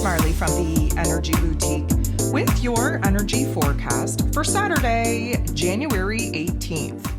Marley from the Energy Boutique with your energy forecast for Saturday, January 18th.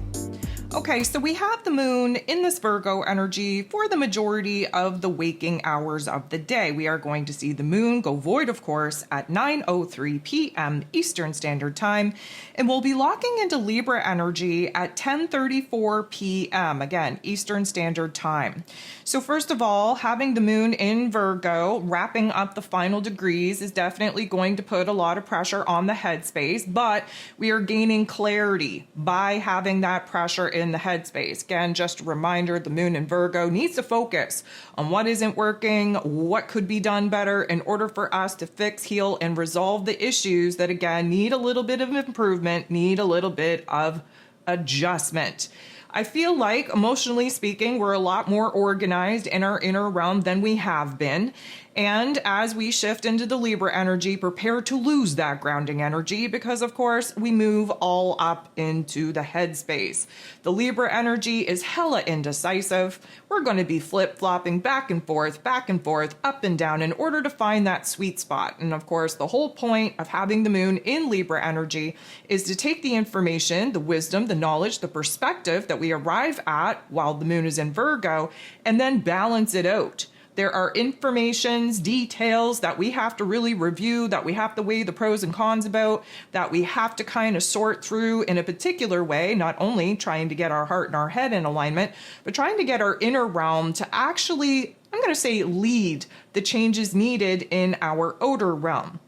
Okay, so we have the moon in this Virgo energy for the majority of the waking hours of the day. We are going to see the moon go void, of course, at 9:03 p.m. Eastern Standard Time, and we'll be locking into Libra energy at 10:34 p.m. again, Eastern Standard Time. So first of all, having the moon in Virgo, wrapping up the final degrees is definitely going to put a lot of pressure on the headspace, but we are gaining clarity by having that pressure in the headspace. Again, just a reminder, the moon in Virgo needs to focus on what isn't working, what could be done better in order for us to fix, heal, and resolve the issues that, again, need a little bit of improvement, need a little bit of adjustment. I feel like, emotionally speaking, we're a lot more organized in our inner realm than we have been. And as we shift into the Libra energy, prepare to lose that grounding energy because, of course, we move all up into the headspace. The Libra energy is hella indecisive. We're going to be flip-flopping back and forth, up and down in order to find that sweet spot. And, of course, the whole point of having the moon in Libra energy is to take the information, the wisdom, the knowledge, the perspective that we arrive at while the moon is in Virgo, and then balance it out. There are informations, details that we have to really review, that we have to weigh the pros and cons about, that we have to kind of sort through in a particular way, not only trying to get our heart and our head in alignment, but trying to get our inner realm to actually, I'm going to say, lead the changes needed in our outer realm.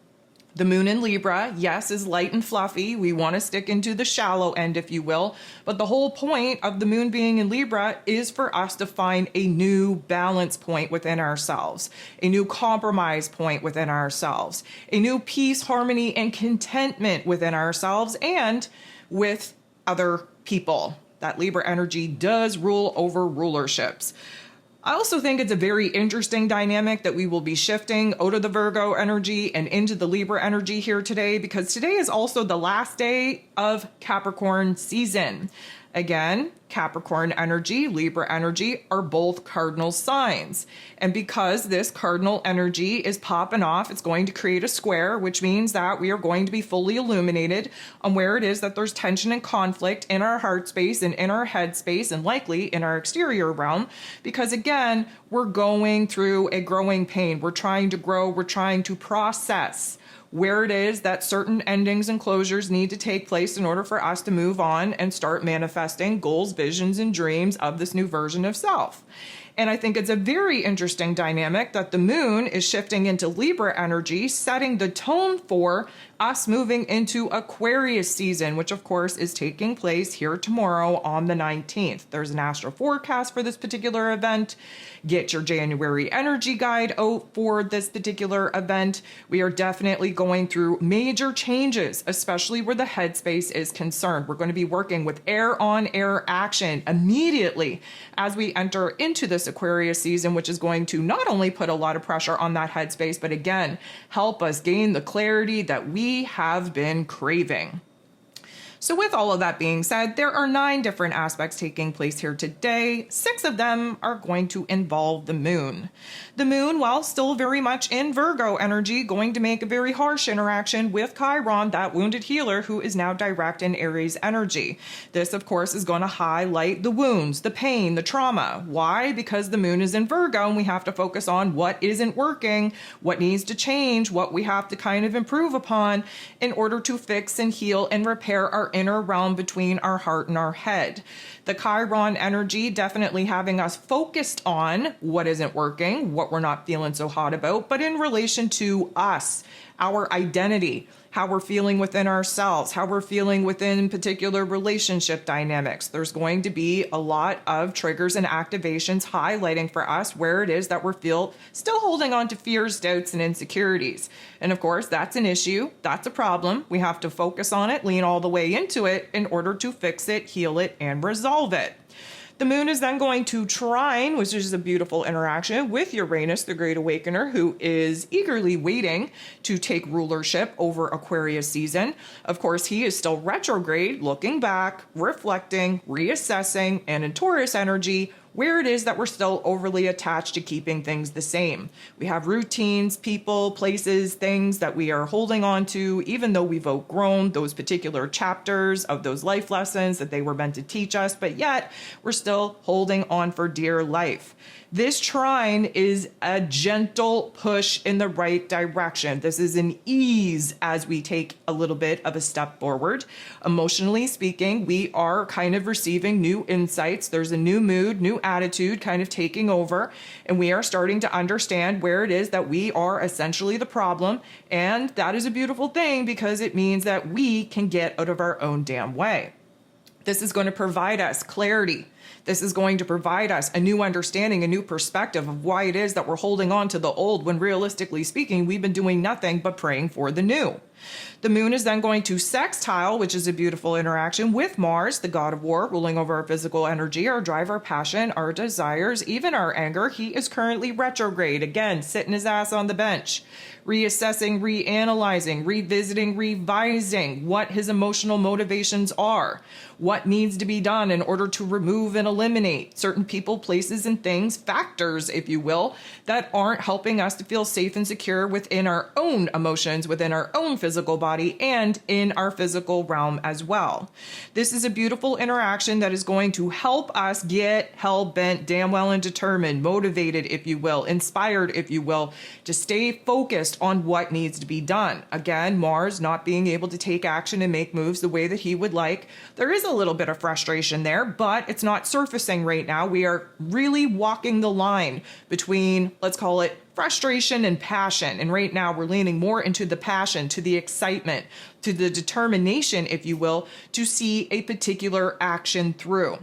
The moon in Libra, yes, is light and fluffy. We want to stick into the shallow end, if you will. But the whole point of the moon being in Libra is for us to find a new balance point within ourselves, a new compromise point within ourselves, a new peace, harmony, and contentment within ourselves and with other people. That Libra energy does rule over rulerships. I also think it's a very interesting dynamic that we will be shifting out of the Virgo energy and into the Libra energy here today, because today is also the last day of Capricorn season. Again, Capricorn energy, Libra energy are both cardinal signs. And because this cardinal energy is popping off, it's going to create a square, which means that we are going to be fully illuminated on where it is that there's tension and conflict in our heart space and in our head space and likely in our exterior realm. Because again, we're going through a growing pain. We're trying to grow. We're trying to process where it is that certain endings and closures need to take place in order for us to move on and start manifesting goals, visions, and dreams of this new version of self. And I think it's a very interesting dynamic that the moon is shifting into Libra energy, setting the tone for us moving into Aquarius season, which of course is taking place here tomorrow on the 19th. There's an astro forecast for this particular event. Get your January energy guide out for this particular event. We are definitely going through major changes, especially where the headspace is concerned. We're going to be working with air on air action immediately as we enter into this Aquarius season, which is going to not only put a lot of pressure on that headspace, but again, help us gain the clarity that we have been craving. So with all of that being said, there are 9 different aspects taking place here today. 6 of them are going to involve the moon. The moon, while still very much in Virgo energy, going to make a very harsh interaction with Chiron, that wounded healer who is now direct in Aries energy. This, of course, is going to highlight the wounds, the pain, the trauma. Why? Because the moon is in Virgo and we have to focus on what isn't working, what needs to change, what we have to kind of improve upon in order to fix and heal and repair our inner realm between our heart and our head. The Chiron energy definitely having us focused on what isn't working, what we're not feeling so hot about, but in relation to us, our identity, how we're feeling within ourselves, how we're feeling within particular relationship dynamics. There's going to be a lot of triggers and activations highlighting for us where it is that we're still holding on to fears, doubts, and insecurities. And of course, that's an issue. That's a problem. We have to focus on it, lean all the way into it in order to fix it, heal it, and resolve it. The moon is then going to trine, which is a beautiful interaction with Uranus, the Great Awakener, who is eagerly waiting to take rulership over Aquarius season. Of course, he is still retrograde, looking back, reflecting, reassessing, and in Taurus energy, where it is that we're still overly attached to keeping things the same. We have routines, people, places, things that we are holding on to, even though we've outgrown those particular chapters of those life lessons that they were meant to teach us, but yet we're still holding on for dear life. This trine is a gentle push in the right direction. This is an ease as we take a little bit of a step forward. Emotionally speaking, we are kind of receiving new insights. There's a new mood, new attitude kind of taking over, and we are starting to understand where it is that we are essentially the problem. And that is a beautiful thing because it means that we can get out of our own damn way. This is going to provide us clarity. This is going to provide us a new understanding, a new perspective of why it is that we're holding on to the old when realistically speaking, we've been doing nothing but praying for the new. The moon is then going to sextile, which is a beautiful interaction with Mars, the god of war, ruling over our physical energy, our drive, our passion, our desires, even our anger. He is currently retrograde, again, sitting his ass on the bench, reassessing, reanalyzing, revisiting, revising what his emotional motivations are, what needs to be done in order to remove and eliminate certain people, places, and things, factors, if you will, that aren't helping us to feel safe and secure within our own emotions, within our own physical body, and in our physical realm as well. This is a beautiful interaction that is going to help us get hell-bent, damn well and determined, motivated, if you will, inspired, if you will, to stay focused on what needs to be done. Again, Mars not being able to take action and make moves the way that he would like. There is a little bit of frustration there, but it's not surfacing right now. We are really walking the line between, let's call it, frustration and passion. And right now we're leaning more into the passion, to the excitement, to the determination, if you will, to see a particular action through.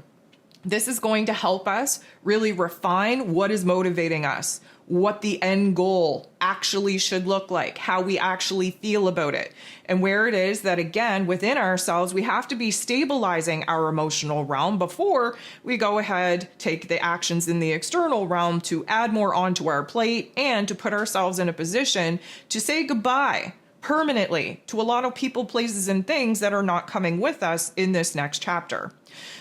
This is going to help us really refine what is motivating us, what the end goal actually should look like, how we actually feel about it, and where it is that, again, within ourselves, we have to be stabilizing our emotional realm before we go ahead, take the actions in the external realm to add more onto our plate and to put ourselves in a position to say goodbye permanently to a lot of people, places, and things that are not coming with us in this next chapter.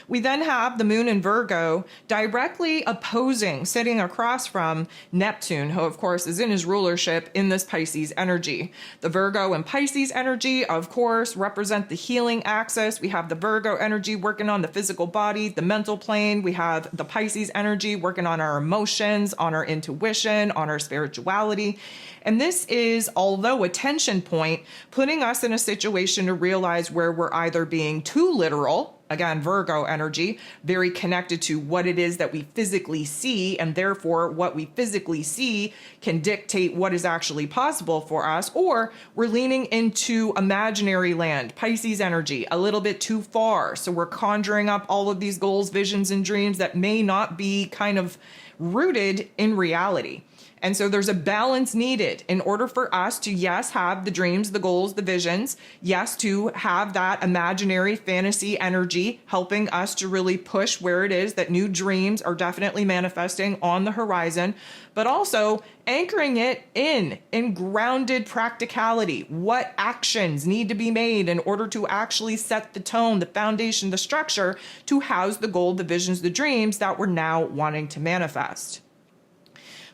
We then have the moon in Virgo directly opposing, sitting across from Neptune, who of course is in his rulership in this Pisces energy. The Virgo and Pisces energy, of course, represent the healing axis. We have the Virgo energy working on the physical body, the mental plane. We have the Pisces energy working on our emotions, on our intuition, on our spirituality. And this is, although a tension point, putting us in a situation to realize where we're either being too literal, again, Virgo energy, very connected to what it is that we physically see, and therefore what we physically see can dictate what is actually possible for us, or we're leaning into imaginary land, Pisces energy, a little bit too far. So we're conjuring up all of these goals, visions, and dreams that may not be kind of rooted in reality. And so there's a balance needed in order for us to, yes, have the dreams, the goals, the visions, yes, to have that imaginary fantasy energy helping us to really push where it is that new dreams are definitely manifesting on the horizon, but also anchoring it in grounded practicality. What actions need to be made in order to actually set the tone, the foundation, the structure to house the goal, the visions, the dreams that we're now wanting to manifest.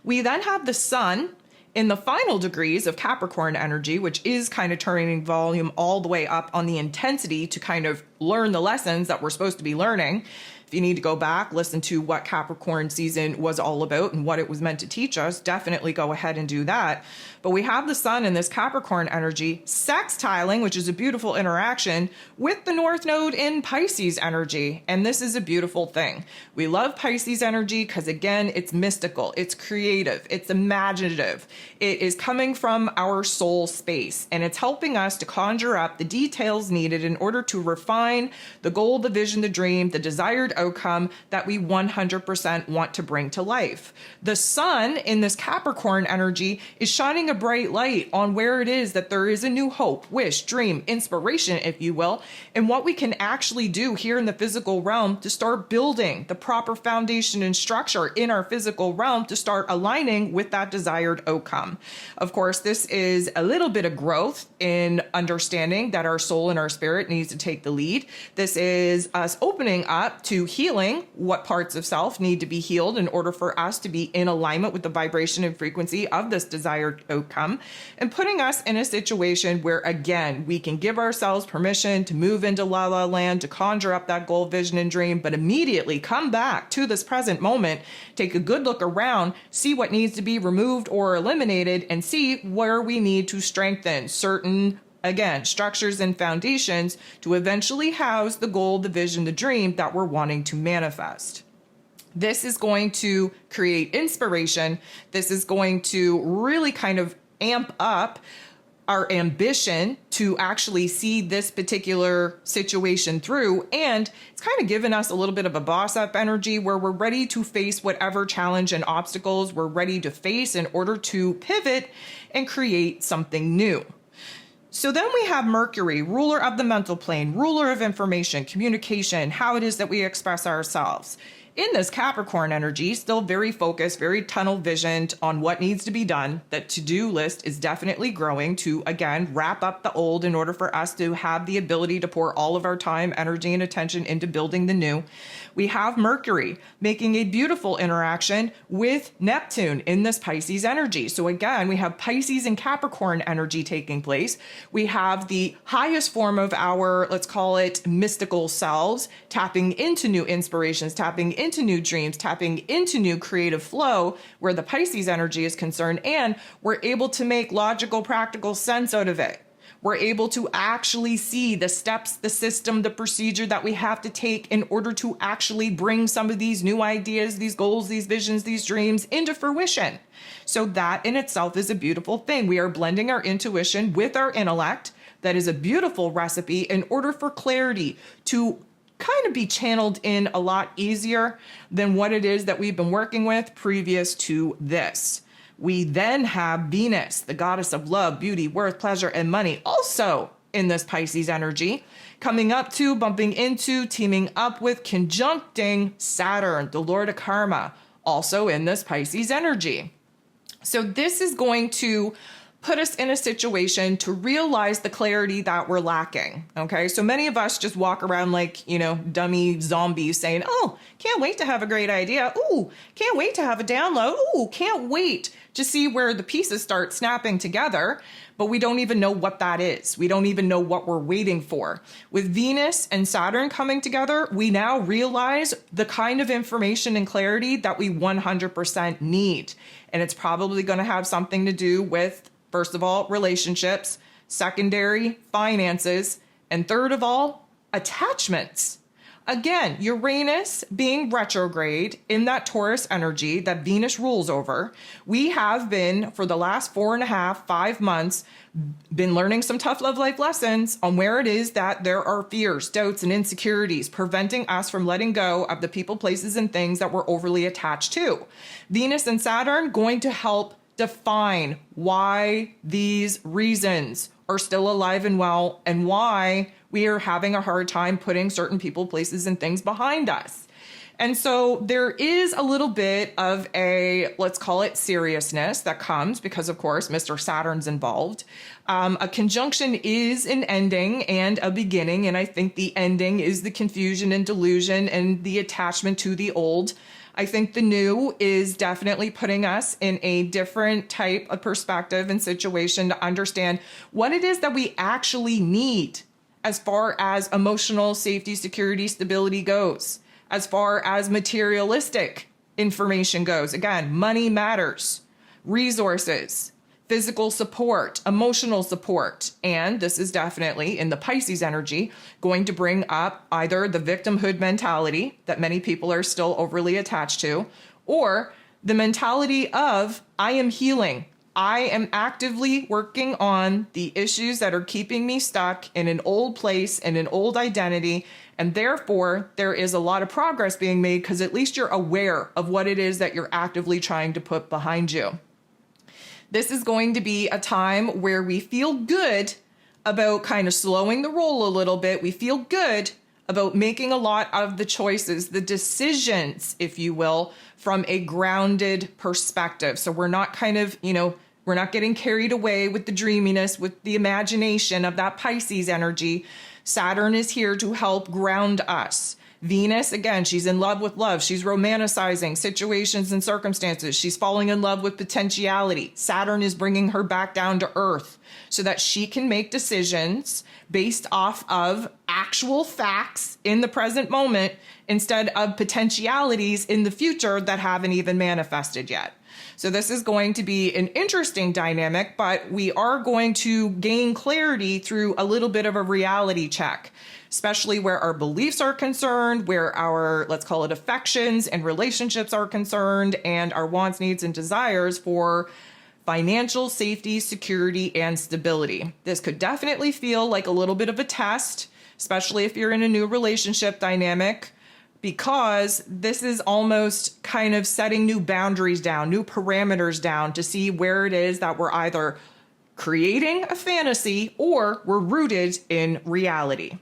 We then have the sun in the final degrees of Capricorn energy, which is kind of turning volume all the way up on the intensity to kind of learn the lessons that we're supposed to be learning. If you need to go back, listen to what Capricorn season was all about and what it was meant to teach us, definitely go ahead and do that. But we have the sun in this Capricorn energy sextiling, which is a beautiful interaction with the North Node in Pisces energy. And this is a beautiful thing. We love Pisces energy because, again, it's mystical, it's creative, it's imaginative. It is coming from our soul space, and it's helping us to conjure up the details needed in order to refine the goal, the vision, the dream, the desired outcome that we 100% want to bring to life. The sun in this Capricorn energy is shining a bright light on where it is that there is a new hope, wish, dream, inspiration, if you will, and what we can actually do here in the physical realm to start building the proper foundation and structure in our physical realm to start aligning with that desired outcome. Of course, this is a little bit of growth in understanding that our soul and our spirit needs to take the lead. This is us opening up to healing what parts of self need to be healed in order for us to be in alignment with the vibration and frequency of this desired outcome, and putting us in a situation where, again, we can give ourselves permission to move into la la land, to conjure up that goal, vision, and dream, but immediately come back to this present moment, take a good look around, see what needs to be removed or eliminated, and see where we need to strengthen certain, again, structures and foundations to eventually house the goal, the vision, the dream that we're wanting to manifest. This is going to create inspiration. This is going to really kind of amp up our ambition to actually see this particular situation through. And it's kind of given us a little bit of a boss up energy where we're ready to face whatever challenge and obstacles we're ready to face in order to pivot and create something new. So then we have Mercury, ruler of the mental plane, ruler of information, communication, how it is that we express ourselves. In this Capricorn energy, still very focused, very tunnel visioned on what needs to be done. That to-do list is definitely growing to, again, wrap up the old in order for us to have the ability to pour all of our time, energy, and attention into building the new. We have Mercury making a beautiful interaction with Neptune in this Pisces energy. So again, we have Pisces and Capricorn energy taking place. We have the highest form of our, let's call it, mystical selves, tapping into new inspirations, tapping into new dreams, tapping into new creative flow where the Pisces energy is concerned, and we're able to make logical, practical sense out of it. We're able to actually see the steps, the system, the procedure that we have to take in order to actually bring some of these new ideas, these goals, these visions, these dreams into fruition. So that in itself is a beautiful thing. We are blending our intuition with our intellect. That is a beautiful recipe in order for clarity to kind of be channeled in a lot easier than what it is that we've been working with previous to this. We then have Venus, the goddess of love, beauty, worth, pleasure, and money, also in this Pisces energy, coming up to, bumping into, teaming up with, conjuncting Saturn, the Lord of Karma, also in this Pisces energy. So this is going to put us in a situation to realize the clarity that we're lacking. Okay. So many of us just walk around like, dummy zombies saying, oh, can't wait to have a great idea. Ooh, can't wait to have a download. Ooh, can't wait to see where the pieces start snapping together. But we don't even know what that is. We don't even know what we're waiting for. With Venus and Saturn coming together, we now realize the kind of information and clarity that we 100% need. And it's probably going to have something to do with, first of all, relationships, secondary, finances, and third of all, attachments. Again, Uranus being retrograde in that Taurus energy that Venus rules over, we have been, for the last 4.5, 5 months, been learning some tough love life lessons on where it is that there are fears, doubts, and insecurities preventing us from letting go of the people, places, and things that we're overly attached to. Venus and Saturn going to help define why these reasons are still alive and well and why we are having a hard time putting certain people, places, and things behind us. And so there is a little bit of a, let's call it, seriousness that comes because, of course, Mr. Saturn's involved. A conjunction is an ending and a beginning. And I think the ending is the confusion and delusion and the attachment to the old. I think the new is definitely putting us in a different type of perspective and situation to understand what it is that we actually need as far as emotional safety, security, stability goes, as far as materialistic information goes. Again, money matters, resources, physical support, emotional support. And this is definitely in the Pisces energy going to bring up either the victimhood mentality that many people are still overly attached to, or the mentality of I am healing. I am actively working on the issues that are keeping me stuck in an old place and an old identity. And therefore, there is a lot of progress being made because at least you're aware of what it is that you're actively trying to put behind you. This is going to be a time where we feel good about kind of slowing the roll a little bit. We feel good about making a lot of the choices, the decisions, if you will, from a grounded perspective. So we're not kind of, we're not getting carried away with the dreaminess, with the imagination of that Pisces energy. Saturn is here to help ground us. Venus, again, she's in love with love. She's romanticizing situations and circumstances. She's falling in love with potentiality. Saturn is bringing her back down to earth so that she can make decisions based off of actual facts in the present moment instead of potentialities in the future that haven't even manifested yet. So this is going to be an interesting dynamic, but we are going to gain clarity through a little bit of a reality check, especially where our beliefs are concerned, where our, let's call it, affections and relationships are concerned, and our wants, needs, and desires for financial safety, security, and stability. This could definitely feel like a little bit of a test, especially if you're in a new relationship dynamic, because this is almost kind of setting new boundaries down, new parameters down to see where it is that we're either creating a fantasy or we're rooted in reality.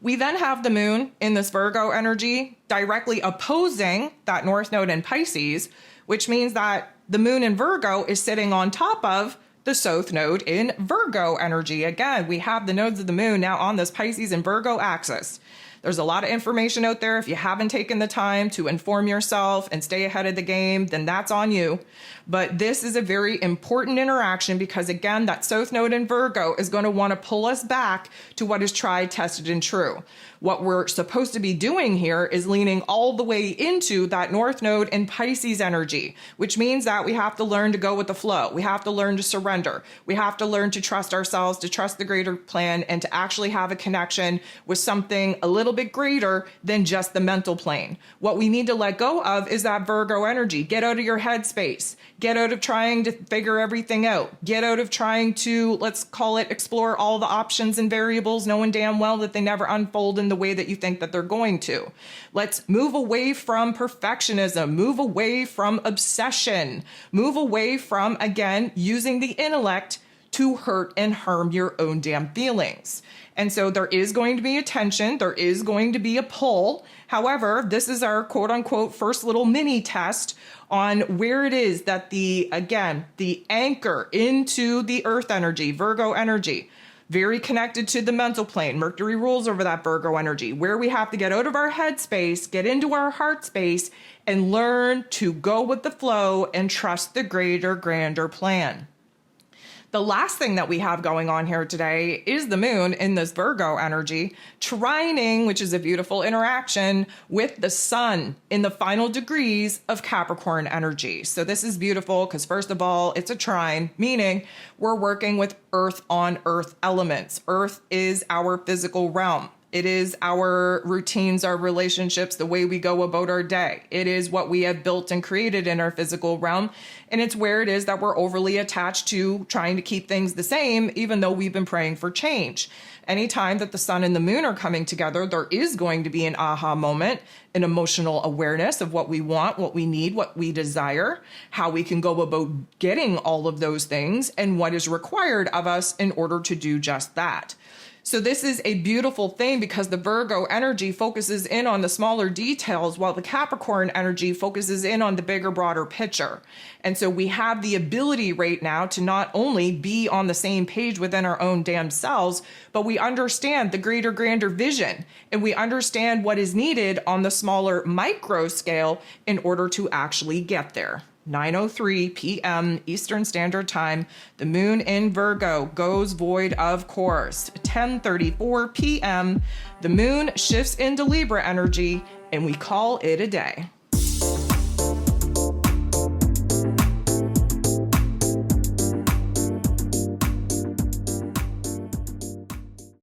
We then have the moon in this Virgo energy directly opposing that North Node in Pisces, which means that the moon in Virgo is sitting on top of the South Node in Virgo energy. Again, we have the nodes of the moon now on this Pisces and Virgo axis. There's a lot of information out there. If you haven't taken the time to inform yourself and stay ahead of the game, then that's on you. But this is a very important interaction because, again, that South Node in Virgo is going to want to pull us back to what is tried, tested, and true. What we're supposed to be doing here is leaning all the way into that North Node in Pisces energy, which means that we have to learn to go with the flow. We have to learn to surrender. We have to learn to trust ourselves, to trust the greater plan, and to actually have a connection with something a little bit greater than just the mental plane. What we need to let go of is that Virgo energy. Get out of your head space. Get out of trying to figure everything out. Get out of trying to, let's call it, explore all the options and variables, knowing damn well that they never unfold in the way that you think that they're going to. Let's move away from perfectionism, move away from obsession, move away from, again, using the intellect to hurt and harm your own damn feelings. And so there is going to be a tension, there is going to be a pull. However, this is our quote unquote first little mini test on where it is that the anchor into the earth energy, Virgo energy, very connected to the mental plane. Mercury rules over that Virgo energy, where we have to get out of our head space, get into our heart space, and learn to go with the flow and trust the greater, grander plan. The last thing that we have going on here today is the moon in this Virgo energy, trining, which is a beautiful interaction with the sun in the final degrees of Capricorn energy. So this is beautiful because, first of all, it's a trine, meaning we're working with earth on earth elements. Earth is our physical realm. It is our routines, our relationships, the way we go about our day. It is what we have built and created in our physical realm. And it's where it is that we're overly attached to trying to keep things the same, even though we've been praying for change. Anytime that the sun and the moon are coming together, there is going to be an aha moment, an emotional awareness of what we want, what we need, what we desire, how we can go about getting all of those things, and what is required of us in order to do just that. So this is a beautiful thing because the Virgo energy focuses in on the smaller details while the Capricorn energy focuses in on the bigger, broader picture. And so we have the ability right now to not only be on the same page within our own damn selves, but we understand the greater, grander vision, and we understand what is needed on the smaller micro scale in order to actually get there. 9:03 p.m. Eastern Standard Time. The moon in Virgo goes void, of course. 10:34 p.m. The moon shifts into Libra energy, and we call it a day.